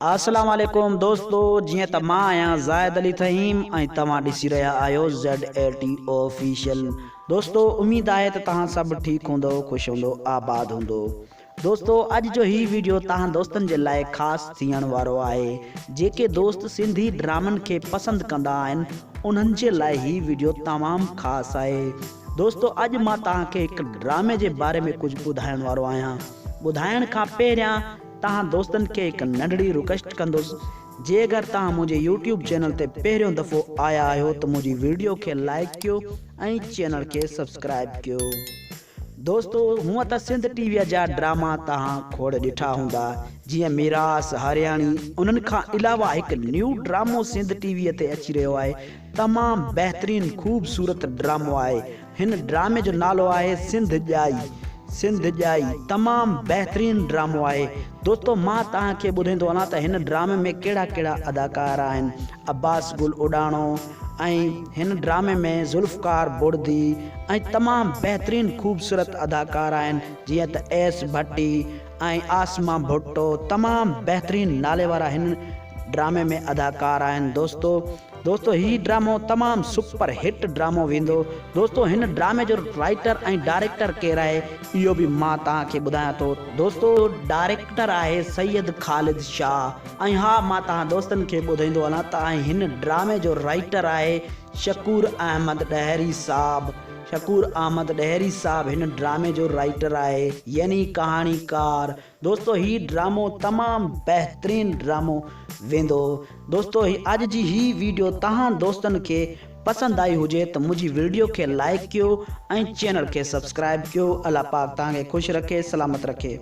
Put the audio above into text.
अस्सलाम वालेकुम दोस्तों, जियां त मां आहियां ज़ाहिद अली फ़हीम ऐं तव्हां ॾिसी रहिया आहियो ZAT ऑफिशियल। दोस्तों उम्मीद आहे त तव्हां सभु ठीकु हूंदो, ख़ुशि हूंदो, आबाद हूंदो। दोस्तों अॼु जो ही वीडियो तव्हां दोस्तनि जे लाइ ख़ासि थियण वारो आहे। जेके दोस्त सिंधी ड्रामनि खे पसंदि कंदा आहिनि उन्हनि जे लाइ ही वीडियो तमामु ख़ासि आहे। दोस्तों अॼु मां तव्हांखे हिकु ड्रामे जे बारे में कुझु ॿुधाइण वारो आहियां। ॿुधाइण खां पहिरियां तव्हां दोस्तनि खे हिकु नंढड़ी रिक्वेस्ट कंदुसि, जे अगरि तव्हां मुंहिंजे YouTube चैनल ते पहिरियों दफ़ो आया आहियो त मुंहिंजी वीडियो खे लाइक कयो ऐं चैनल खे सब्सक्राइब कयो। दोस्तों हूअं त सिंध टीवीअ जा ड्रामा तव्हां खोड़ ॾिठा हूंदा, जीअं मिरास, हरियाणी। उन्हनि खां अलावा हिकु न्यू ड्रामो सिंध टीवीअ ते अची रहियो आहे। तमामु बहितरीनु ख़ूबसूरत ड्रामो आहे। हिन ड्रामे जो नालो आहे सिंध ॼाई। सिंध ॼाई तमामु बहितरीनु ड्रामो आहे। दोस्तों मां तव्हांखे ॿुधाईंदो वञा त हिन ड्रामे में कहिड़ा कहिड़ा अदाकार आहिनि। अब्बास गुल उॾाणो ऐं हिन ड्रामे में ज़ुल्फ़कार बुर्दी ऐं तमामु बहितरीनु ख़ूबसूरत अदाकार आहिनि, जीअं त एस भट्टी ऐं आसमा भुट्टो। तमामु बहितरीनु नाले वारा हिन ड्रामे में अदाकार आहिनि। दोस्तों ही ड्रामो तमामु सुपर हिट ड्रामो वेंदो। दोस्तों हिन ड्रामे जो राइटर ऐं डायरेक्टर केरु आहे इहो बि मां तव्हांखे ॿुधायां थो। दोस्तों डायरेक्टर आहे सैयद ख़ालिद शाह ऐं हा मां तव्हां दोस्तनि खे ॿुधाईंदो वञा त हिन ड्रामे जो राइटर आहे शकूर अहमद ॾहरी साहब। शकूर अहमद ॾहरी साहब हिन ड्रामे जो राइटर आहे, यानी कहाणीकार। दोस्तों ही ड्रामो तमामु बहितरीनु ड्रामो वेंदो। दोस्तों अॼु जी ही वीडियो तव्हां दोस्तनि खे पसंदि आई हुजे त मुंहिंजी वीडियो खे लाइक कयो ऐं चैनल खे सब्सक्राइब कयो। अल्लाह पाक तव्हांखे ख़ुशि रखे, सलामत रखे।